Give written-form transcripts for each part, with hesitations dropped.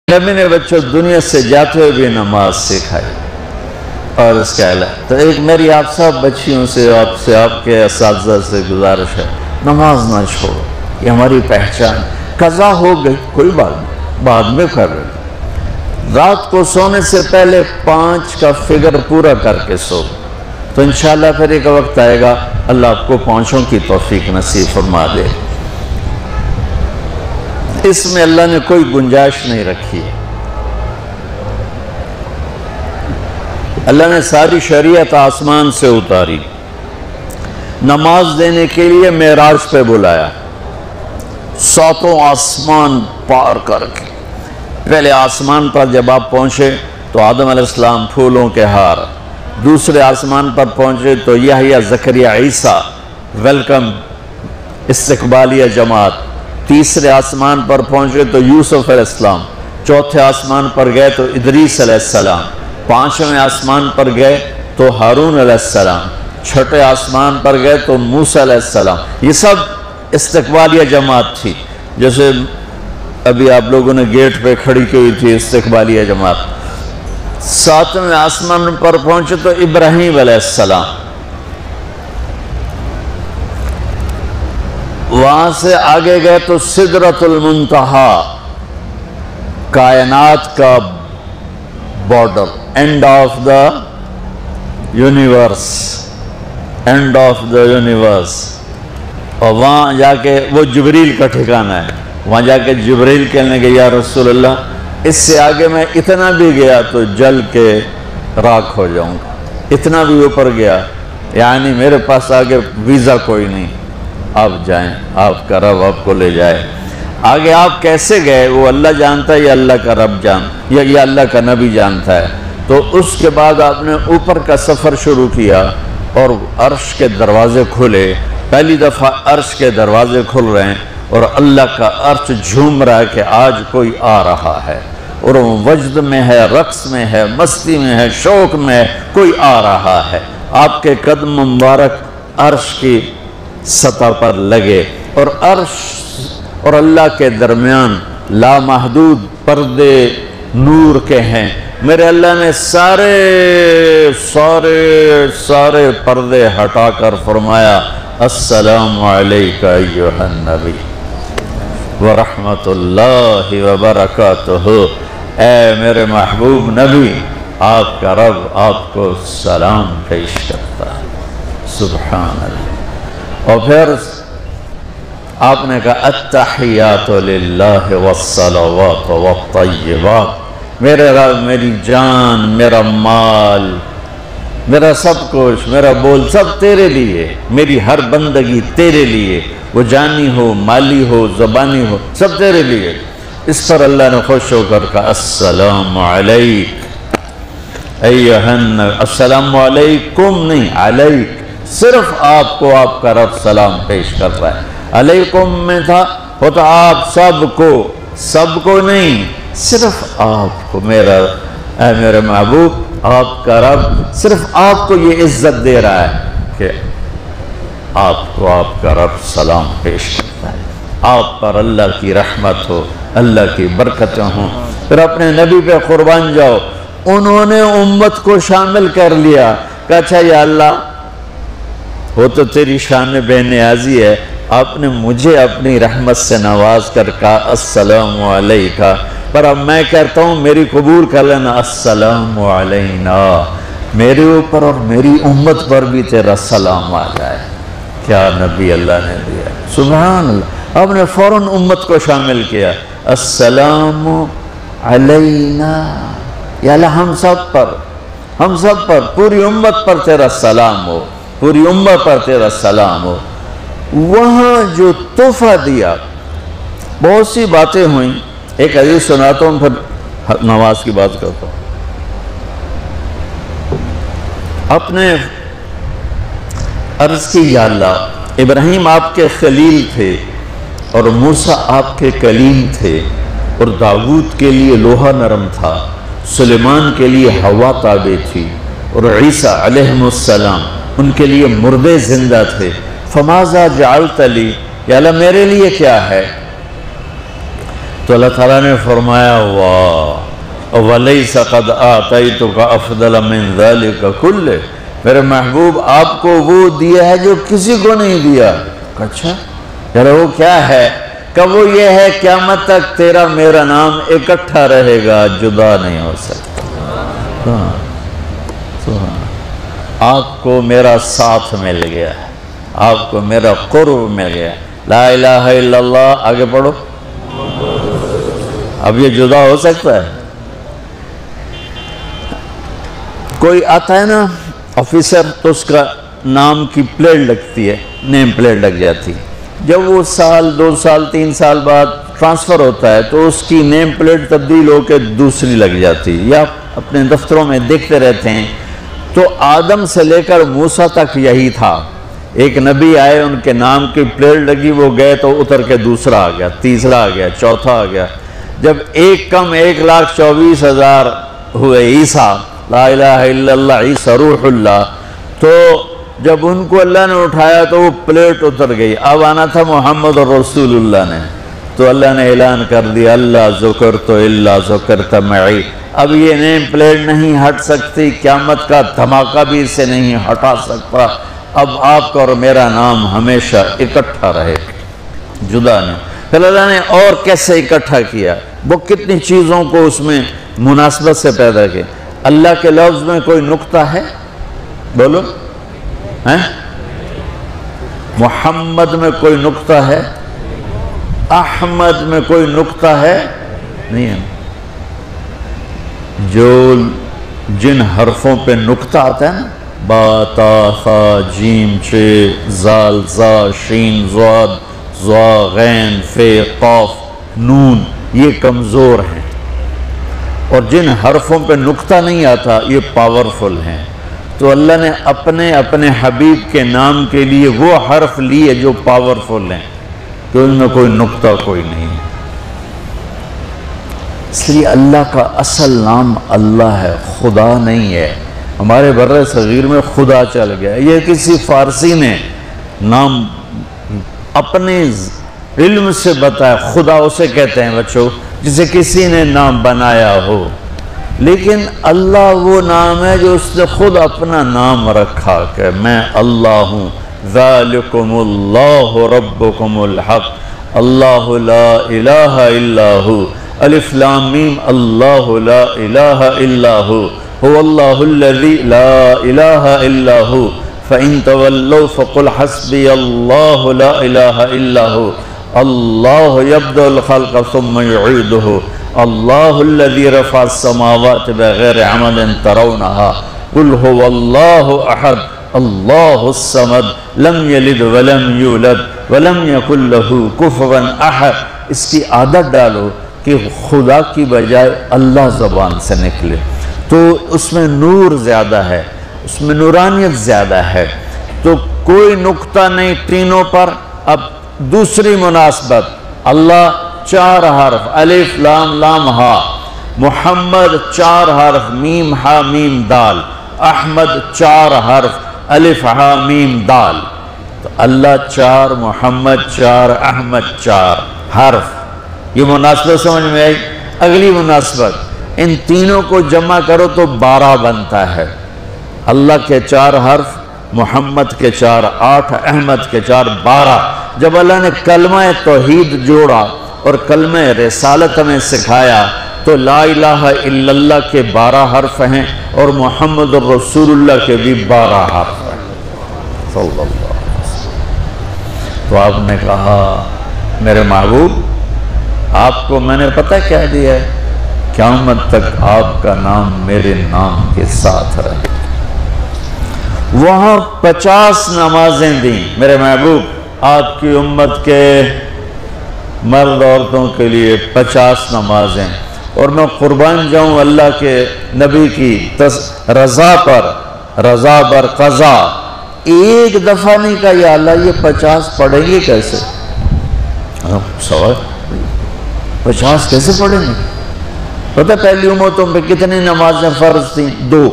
نبی نے بچوں دنیا سے جاتے ہوئے بھی نماز سکھائی اور اس کا اعلان. تو ایک میری آپ سب بچیوں سے آپ کے اساتذہ سے گزارش ہے، نماز نہ چھوڑو، یہ ہماری پہچان. قضا ہو گئی کوئی بات نہیں، بعد میں کر رہے، رات کو سونے سے پہلے 5 کا فگر پورا کر کے سو، تو انشاءاللہ پھر ایک وقت آئے گا اللہ آپ کو 5 کی توفیق نصیب فرما دے. اس میں اللہ نے کوئی گنجائش نہیں رکھی. اللہ نے ساری شریعت آسمان سے اتاری، نماز دینے کے لیے معراج پہ بلایا، 7 آسمان پار کر کے. پہلے آسمان پر جب آپ پہنچے تو آدم علیہ السلام پھولوں کے ہار، دوسرے آسمان پر پہنچے تو یحییٰ زکریا عیسیٰ ویلکم استقبالیہ جماعت، تیسرے آسمان پر پہنچے تو یوسف علیہ السلام، چوتھے آسمان پر گئے تو ادریس علیہ السلام، 5ویں آسمان پر گئے تو ہارون علیہ السلام، 6 آسمان پر گئے تو موسیٰ علیہ السلام. یہ سب استقبالیہ جماعت تھی. جیسے ابھی آپ لوگوں نے گیٹ پہ کھڑی کی ہوئی تھی استقبالیہ جماعت. 7ویں آسمان پر پہنچے تو ابراہیم علیہ السلام، وہاں سے آگے گئے تو سدرۃ المنتہا، کائنات کا border, and of the universe, and of the universe. اور وہاں جا کے وہ جبریل کا ٹھکانہ ہے، وہاں جا کے جبریل کہنے کہ یا رسول اللہ اس سے آگے میں اتنا بھی گیا تو جل کے راکھ ہو جاؤں گا، اتنا بھی اوپر گیا یعنی میرے پاس آگے ویزا کوئی نہیں، آپ جائیں، آپ کا رب آپ کو لے جائے. آگے آپ کیسے گئے وہ اللہ جانتا ہے یا اللہ کا رب یا اللہ کا نبی جانتا ہے. تو اس کے بعد آپ نے اوپر کا سفر شروع کیا اور عرش کے دروازے کھلے. پہلی دفعہ عرش کے دروازے کھل رہے ہیں اور اللہ کا عرش جھوم رہا ہے کہ آج کوئی آ رہا ہے، اور وہ وجد میں ہے، رقص میں ہے، مستی میں ہے، شوق میں ہے، کوئی آ رہا ہے. آپ کے قدم مبارک عرش کی سطح پر لگے اور عرش اور اللہ کے درمیان لامحدود پردے نور کے ہیں. میرے اللہ نے سارے پردے ہٹا کر فرمایا السلام علیکہ ایھا النبی ورحمت اللہ وبرکاتہ. اے میرے محبوب نبی، آپ کا رب آپ کو سلام پیش کرتا ہے. سبحان اللہ. اور پھر آپ نے کہا التحیات للہ والصلوات والطیبات. میرے رب، میری جان، میرا مال، میرا سب کچھ، میرا بول سب تیرے لیے، میری ہر بندگی تیرے لیے، وہ جانی ہو، مالی ہو، زبانی ہو، سب تیرے لیے. اس پر اللہ نے خوش ہو کر کہا السلام علیک ایھا النبی. السلام علیکم نہیں، علیک، صرف آپ کو آپ کا رب سلام پیش کر رہا ہے. علیکم میں تھا ہوتا آپ سب کو نہیں، صرف آپ کو. اے میرے محبوب، آپ کا رب صرف آپ کو یہ عزت دے رہا ہے کہ آپ کو آپ کا رب سلام پیش کرتا ہے. آپ پر اللہ کی رحمت ہو، اللہ کی برکتیں ہوں. پھر اپنے نبی پہ قربان جاؤ. انہوں نے امت کو شامل کر لیا کہ اچھا یا اللہ، وہ تو تیری شان بے نیازی ہے، آپ نے مجھے اپنی رحمت سے نواز کر کہا السلام علیکہ، پر اب میں کہتا ہوں میری قبول کر لینا السلام علینا، میرے اوپر اور میری امت پر بھی تیرا سلام آ جائے. کیا نبی اللہ نے دیا، سبحان اللہ. آپ نے فوراً امت کو شامل کیا. السلام علینا، یا اللہ ہم سب پر پوری امت پر تیرا سلام ہو، پوری امت پر تیرا سلام ہو. وہاں جو تحفہ دیا، بہت سی باتیں ہوئیں. ایک حدیث سناتا ہوں پھر نماز کی بات کرتا ہوں. اپنے عرض کی یا اللہ، ابراہیم آپ کے خلیل تھے اور موسیٰ آپ کے کلیم تھے، اور داؤد کے لیے لوہا نرم تھا، سلیمان کے لیے ہوا تابع تھی، اور عیسیٰ علیہ السلام ان کے لیے مردے زندہ تھے. فماذا جعلت لی، یا اللہ میرے لیے کیا ہے؟ تو اللہ تعالیٰ نے فرمایا واہ وَلَيْسَ قَدْ آتَيْتُكَ أَفْضَلَ مِنْ ذَلِكَ كُلِّهِ، میرے محبوب آپ کو وہ دیا ہے جو کسی کو نہیں دیا۔ اچھا یار وہ کیا ہے؟ کہ وہ یہ ہے قیامت تک تیرا میرا نام اکٹھا رہے گا، جدا نہیں ہو سکتا۔ آپ کو میرا ساتھ مل گیا، آپ کو میرا قرب مل گیا۔ لا الہ الا اللہ، آگے پڑھو۔ اب یہ جدا ہو سکتا ہے؟ کوئی آتا ہے نا آفیسر، تو اس کا نام کی پلیٹ لگتی ہے، نیم پلیٹ لگ جاتی ہے۔ جب وہ سال 2 سال 3 سال بعد ٹرانسفر ہوتا ہے تو اس کی نیم پلیٹ تبدیل ہو کے دوسری لگ جاتی ہے، یا اپنے دفتروں میں دیکھتے رہتے ہیں۔ تو آدم سے لے کر موسیٰ تک یہی تھا، ایک نبی آئے، ان کے نام کی پلیٹ لگی، وہ گئے تو اتر کے دوسرا آ گیا، تیسرا آ گیا، چوتھا آ گیا۔ جب ایک کم 1,24,000 ہوئے عیسیٰ، لا الہ الا اللہ عیسیٰ روح اللہ، تو جب ان کو اللہ نے اٹھایا تو وہ پلیٹ اتر گئی۔ اب آنا تھا محمد رسول اللہ نے، تو اللہ نے اعلان کر دیا اللہ ذکرت الا ذکرت معی۔ اب یہ نیم پلیٹ نہیں ہٹ سکتی، قیامت کا دھماکہ بھی اسے نہیں ہٹا سکتا۔ اب آپ کا اور میرا نام ہمیشہ اکٹھا رہے، جدا نہیں۔ پھر اللہ نے اور کیسے اکٹھا کیا، وہ کتنی چیزوں کو اس میں مناسبت سے پیدا کیا۔ اللہ کے لفظ میں کوئی نقطہ ہے؟ بولو، ہیں؟ محمد میں کوئی نقطہ ہے؟ احمد میں کوئی نقطہ ہے؟ نہیں ہے۔ جو جن حرفوں پہ نقطہ آتا ہے نا، با تا ثا جیم چ زال زا شین ضاد ضا غین فے قاف نون، یہ کمزور ہیں، اور جن حرفوں پہ نقطہ نہیں آتا یہ پاورفل ہیں۔ تو اللہ نے اپنے اپنے حبیب کے نام کے لیے وہ حرف لیے جو پاورفل ہیں، کہ ان میں کوئی نقطہ کوئی نہیں ہے۔ اس لیے اللہ کا اصل نام اللہ ہے، خدا نہیں ہے۔ ہمارے بر صغیر میں خدا چل گیا، یہ کسی فارسی نے نام اپنے علم سے بتایا۔ خدا اسے کہتے ہیں بچوں جسے کسی نے نام بنایا ہو، لیکن اللہ وہ نام ہے جو اس نے خود اپنا نام رکھا کہ میں اللہ ہوں، ذالکم اللہ ربکم الحق، اللہ لا الہ الا ہو، الف لام میم اللہ لا الہ الا ہو، هو اللہ الذی لا الہ الا ہو، فَإِن تَوَلَّوْا فَقُلْ حَسْبِيَ اللَّهُ لَا إِلَهَ إِلَّا هُوَ اللَّهُ يَبْدَأُ الْخَلْقَ ثُمَّ يُعِيدُهُ اللَّهُ الَّذِي رَفَعَ السَّمَاوَاتِ بِغَيْرِ عَمَدٍ تَرَوْنَهَا قُلْ هُوَ اللَّهُ أَحَدٌ اللَّهُ الصَّمَدُ لَمْ يَلِدْ وَلَمْ يُولَدْ وَلَمْ يَكُنْ لَهُ كُفُوًا أَحَدٌ۔ اس کی عادت ڈالو کہ خدا کی بجائے اللہ زبان سے نکلے، تو اس میں نور زیادہ ہے، اس میں نورانیت زیادہ ہے۔ تو کوئی نقطہ نہیں تینوں پر۔ اب دوسری مناسبت، اللہ 4 حرف، الف لام لام ہا، محمد 4 حرف، میم ہا میم دال، احمد 4 حرف، الف ہا میم دال۔ تو اللہ 4، محمد 4، احمد 4 حرف۔ یہ مناسبت سمجھ میں آئی؟ اگلی مناسبت، ان تینوں کو جمع کرو تو 12 بنتا ہے۔ اللہ کے 4 حرف، محمد کے 4 8، احمد کے 4 12۔ جب اللہ نے کلمہ توحید جوڑا اور کلمہ رسالت ہمیں سکھایا تو لا الہ الا اللہ کے 12 حرف ہیں اور محمد الرسول اللہ کے بھی 12 حرف ہیں صلی اللہ علیہ وسلم۔ تو آپ نے کہا میرے محبوب آپ کو میں نے پتہ کیا دیا ہے؟ قیامت تک آپ کا نام میرے نام کے ساتھ رہے۔ وہاں 50 نمازیں دیں میرے محبوب، آپ کی امت کے مرد عورتوں کے لیے 50 نمازیں، اور میں قربان جاؤں اللہ کے نبی کی رضا پر قضا۔ ایک دفعہ نہیں کہا یا اللہ یہ 50 پڑھیں گے کیسے؟ سوال 50 کیسے پڑھیں گے؟ پتہ پہلی امتوں پہ کتنی نمازیں فرض تھیں؟ 2،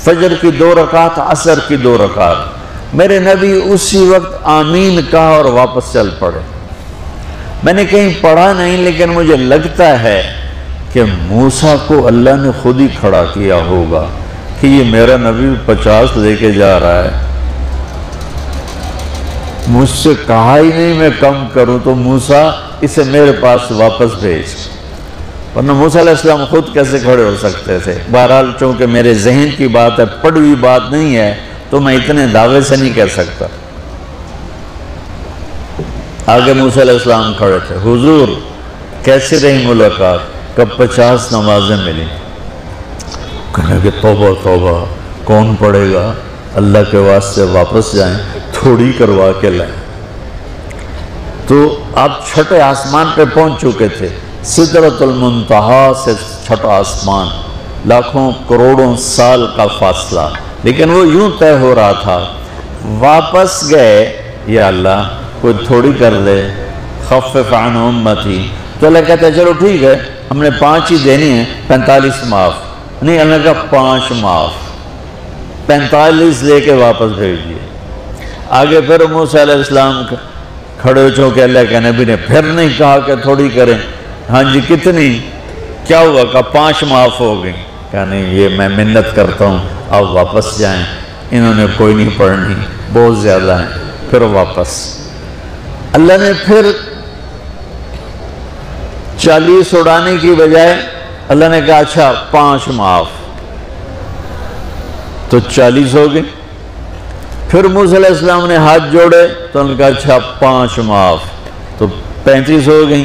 فجر کی 2 رکعت، عصر کی 2 رکعت۔ میرے نبی اسی وقت آمین کہا اور واپس چل پڑے۔ میں نے کہیں پڑھا نہیں لیکن مجھے لگتا ہے کہ موسیٰ کو اللہ نے خود ہی کھڑا کیا ہوگا کہ یہ میرا نبی 50 لے کے جا رہا ہے، مجھ سے کہا ہی نہیں میں کم کروں، تو موسیٰ اسے میرے پاس واپس بھیج۔ ورنہ موسیٰ علیہ السلام خود کیسے کھڑے ہو سکتے تھے؟ بہرحال چونکہ میرے ذہن کی بات ہے، پڑھی بات نہیں ہے، تو میں اتنے دعوے سے نہیں کہہ سکتا۔ آگے موسیٰ علیہ السلام کھڑے تھے، حضور کیسے رہی ملاقات؟ کب 50 نمازیں ملی۔ کہنے کہ توبہ توبہ، کون پڑھے گا؟ اللہ کے واسطے واپس جائیں، تھوڑی کروا کے لائیں۔ تو آپ چھٹے آسمان پہ پہنچ چکے تھے، سدرۃ المنتہا سے چھٹا آسمان، لاکھوں کروڑوں سال کا فاصلہ، لیکن وہ یوں طے ہو رہا تھا۔ واپس گئے، یا اللہ کوئی تھوڑی کر دے، خفف عن امتی، تو اللہ کہتا ہے چلو ٹھیک ہے، ہم نے 5 ہی دینی ہیں، 45 معاف نہیں۔ اللہ کا 5 معاف، 45 لے کے واپس بھیج دیے۔ آگے پھر موسیٰ علیہ السلام کھڑے ہو چونکہ اللہ کے نبی نے پھر نہیں کہا کہ تھوڑی کریں۔ ہاں جی کتنی؟ کیا ہوا؟ کہا 5 معاف ہو گئی۔ کہا نہیں، یہ میں منت کرتا ہوں، آپ واپس جائیں، انہوں نے کوئی نہیں پڑھنی، بہت زیادہ ہیں۔ پھر واپس اللہ نے پھر 40 اڑانے کی بجائے اللہ نے کہا اچھا 5 معاف، تو 40 ہو گئی۔ پھر موسیٰ علیہ السلام نے ہاتھ جوڑے تو انہوں نے کہا اچھا 5 معاف، تو 35 ہو گئی۔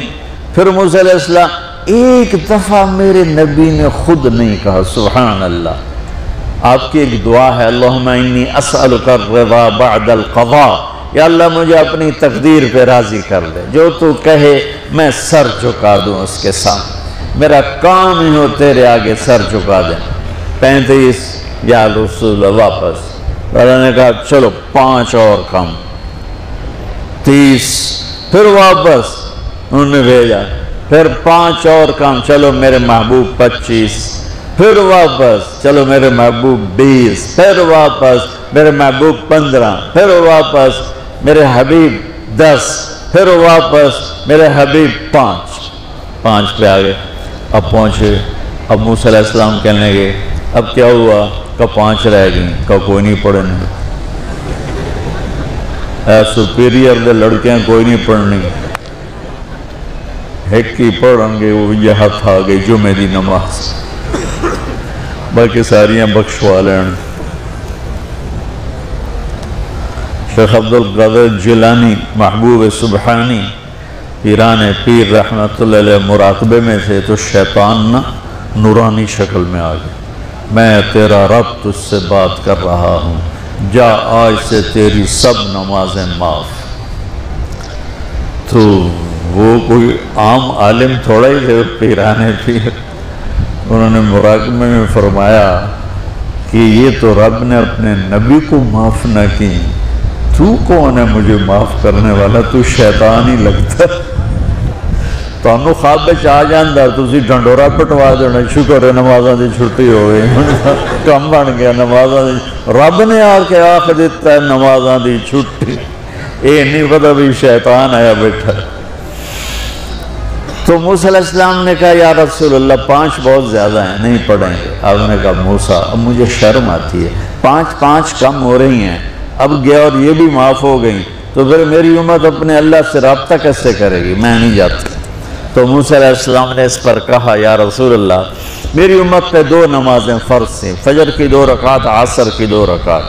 پھر موسیٰ علیہ السلام ایک دفعہ میرے نبی نے خود نہیں کہا سبحان اللہ۔ آپ کی ایک دعا ہے، اللہم انی اسألک الرضا بعد القضاء، یا اللہ مجھے اپنی تقدیر پہ راضی کر دے، جو تو کہے میں سر جھکا دوں اس کے سامنے، میرا کام ہی ہو تیرے آگے سر جھکا دیں۔ 35 یا رسول اللہ واپس۔ اللہ نے کہا چلو 5 اور کم، 30۔ پھر واپس انہوں نے بھیجا، پھر 5 اور کم، چلو میرے محبوب 25۔ پھر واپس چلو میرے محبوب 20۔ پھر واپس میرے محبوب 15۔ پھر واپس میرے حبیب 10۔ پھر واپس میرے حبیب 5 پہ آگے۔ اب پہنچے، اب موسیٰ علیہ السلام کہنے گے اب کیا ہوا؟ کہ 5 رہ گئیں، کہ کوئی نہیں پڑھنی، اے سپیریئر دے لڑکیاں کوئی نہیں پڑھنی، ایک ہی پڑھیں گے، وہ یہ ہاتھ آ گئی جمعہ دی نماز، باقی ساریاں بخشوا لین۔ شیخ عبدالقادر جیلانی محبوب سبحانی پیران پیر رحمت اللہ علیہ مراقبے میں تھے، تو شیطان نا نورانی شکل میں آ گیا، میں تیرا رب تجھ سے بات کر رہا ہوں، جا آج سے تیری سب نمازیں معاف۔ تو وہ کوئی عام عالم تھوڑا ہی تھے، پیران پیر، انہوں نے مراقبے میں فرمایا کہ یہ تو رب نے اپنے نبی کو معاف نہ کی، تو کون ہے مجھے معاف کرنے والا؟ تو شیطان ہی لگتا۔ تانوں خواب بچ آ جاندہ تسی ڈنڈورا پٹوا دینا، شکر ہے نمازاں دی چھٹی ہو گئی، کم بن گیا نمازاں دی، رب نے آ کے آخ دیتا ہے نمازاں دی چھٹی، اے نہیں پتہ بھی شیطان آیا بیٹھا۔ تو موسیٰ علیہ السلام نے کہا یا رسول اللہ 5 بہت زیادہ ہیں، نہیں پڑھیں گے۔ آپ نے کہا موسیٰ اب مجھے شرم آتی ہے، 5 کم ہو رہی ہیں، اب گیا اور یہ بھی معاف ہو گئی، تو پھر میری امت اپنے اللہ سے رابطہ کیسے کرے گی؟ میں نہیں جاتا۔ تو موسیٰ علیہ السلام نے اس پر کہا یا رسول اللہ میری امت پہ 2 نمازیں فرض تھیں، فجر کی 2 رکعت، عصر کی 2 رکعت،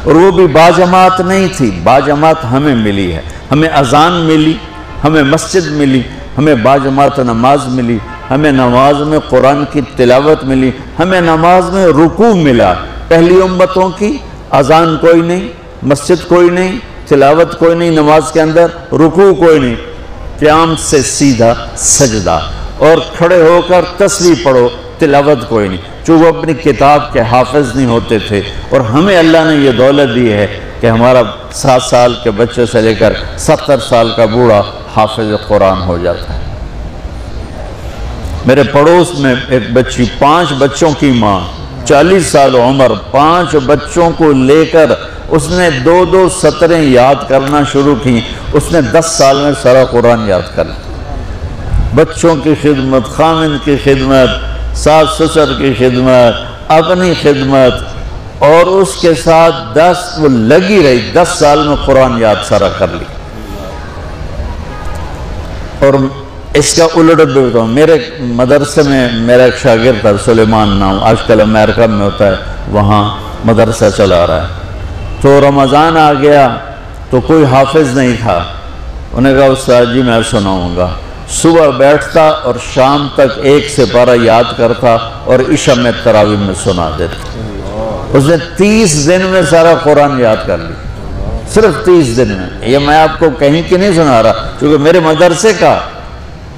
اور وہ بھی باجماعت نہیں تھی، باجماعت ہمیں ملی ہے، ہمیں اذان ملی، ہمیں مسجد ملی، ہمیں باجماعت نماز ملی، ہمیں نماز میں قرآن کی تلاوت ملی، ہمیں نماز میں رکوع ملا۔ پہلی امتوں کی اذان کوئی نہیں، مسجد کوئی نہیں، تلاوت کوئی نہیں، نماز کے اندر رکوع کوئی نہیں، قیام سے سیدھا سجدہ، اور کھڑے ہو کر تسبیح پڑھو، تلاوت کوئی نہیں، چونکہ وہ اپنی کتاب کے حافظ نہیں ہوتے تھے۔ اور ہمیں اللہ نے یہ دولت دی ہے کہ ہمارا 7 سال کے بچے سے لے کر 70 سال کا بوڑھا حافظ قرآن ہو جاتا ہے۔ میرے پڑوس میں ایک بچی، 5 بچوں کی ماں، 40 سال عمر، 5 بچوں کو لے کر اس نے 2 سطریں یاد کرنا شروع کی، اس نے 10 سال میں سارا قرآن یاد کر لیا۔ بچوں کی خدمت، خامن کی خدمت، ساس سسر کی خدمت، اپنی خدمت، اور اس کے ساتھ وہ لگی رہی، 10 سال میں قرآن یاد سارا کر لی۔ اور اس کا الٹ بھی بتاؤں، میرے مدرسے میں میرا ایک شاگرد تھا سلیمان نام، آج کل امریکہ میں ہوتا ہے، وہاں مدرسہ چلا رہا ہے۔ تو رمضان آ گیا تو کوئی حافظ نہیں تھا، انہیں کہا استاد جی میں سناؤں گا۔ صبح بیٹھتا اور شام تک 1 سپارہ یاد کرتا اور عشاء میں تراویح میں سنا دیتا۔ اس نے 30 دن میں سارا قرآن یاد کر لی، صرف 30 دن میں۔ یہ میں آپ کو کہیں کی نہیں سنا رہا، چونکہ میرے مدرسے کا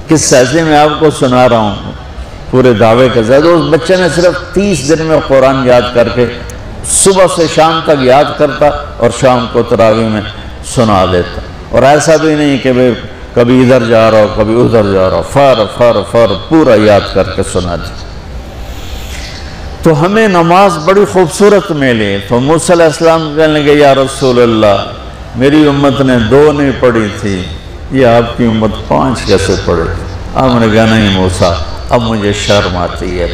قصہ سے میں آپ کو سنا رہا ہوں پورے دعوے کے ساتھ۔ اس بچے نے صرف 30 دن میں قرآن یاد کر کے صبح سے شام تک یاد کرتا اور شام کو تراویح میں سنا دیتا۔ اور ایسا بھی نہیں کہ کبھی ادھر جا رہا ہو کبھی ادھر جا رہا ہو، فر پورا یاد کر کے سنا دیتا۔ تو ہمیں نماز بڑی خوبصورت ملی۔ تو موسیٰ علیہ السلام کہنے لگے یا رسول اللہ، میری امت نے 2 نہیں پڑھی تھی، یہ آپ کی امت 5 کیسے پڑھے؟ آپ نے کہا نہیں موسیٰ، اب مجھے شرم آتی ہے۔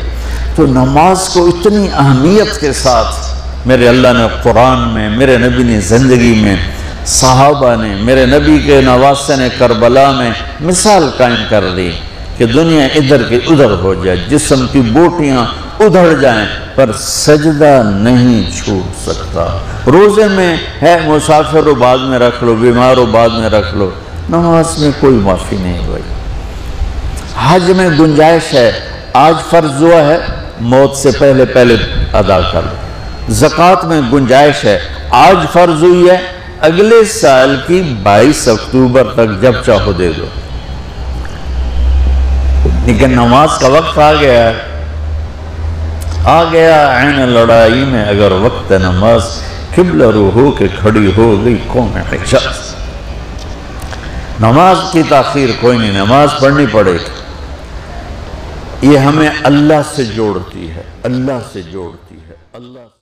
تو نماز کو اتنی اہمیت کے ساتھ میرے اللہ نے قرآن میں، میرے نبی نے زندگی میں، صحابہ نے، میرے نبی کے نواسے نے کربلا میں مثال قائم کر دی کہ دنیا ادھر کی ادھر ہو جائے، جسم کی بوٹیاں ادھر جائیں پر سجدہ نہیں چھوٹ سکتا۔ روزے میں ہے مسافر ہو بعد میں رکھ لو، بیمار ہو بعد میں رکھ لو، نماز میں کوئی معافی نہیں ہوئی۔ حج میں گنجائش ہے، آج فرض ہوا ہے موت سے پہلے ادا کر لو۔ زکوٰۃ میں گنجائش ہے، آج فرض ہوئی ہے اگلے سال کی 22 اکتوبر تک جب چاہو دے دو۔ لیکن نماز کا وقت آ گیا عین لڑائی میں اگر وقت نماز، قبلہ رو ہو کے کھڑی ہو گئی قوم حجاز۔ نماز کی تاخیر کوئی نہیں، نماز پڑھنی پڑے گی۔ یہ ہمیں اللہ سے جوڑتی ہے، اللہ سے جوڑتی ہے، اللہ سے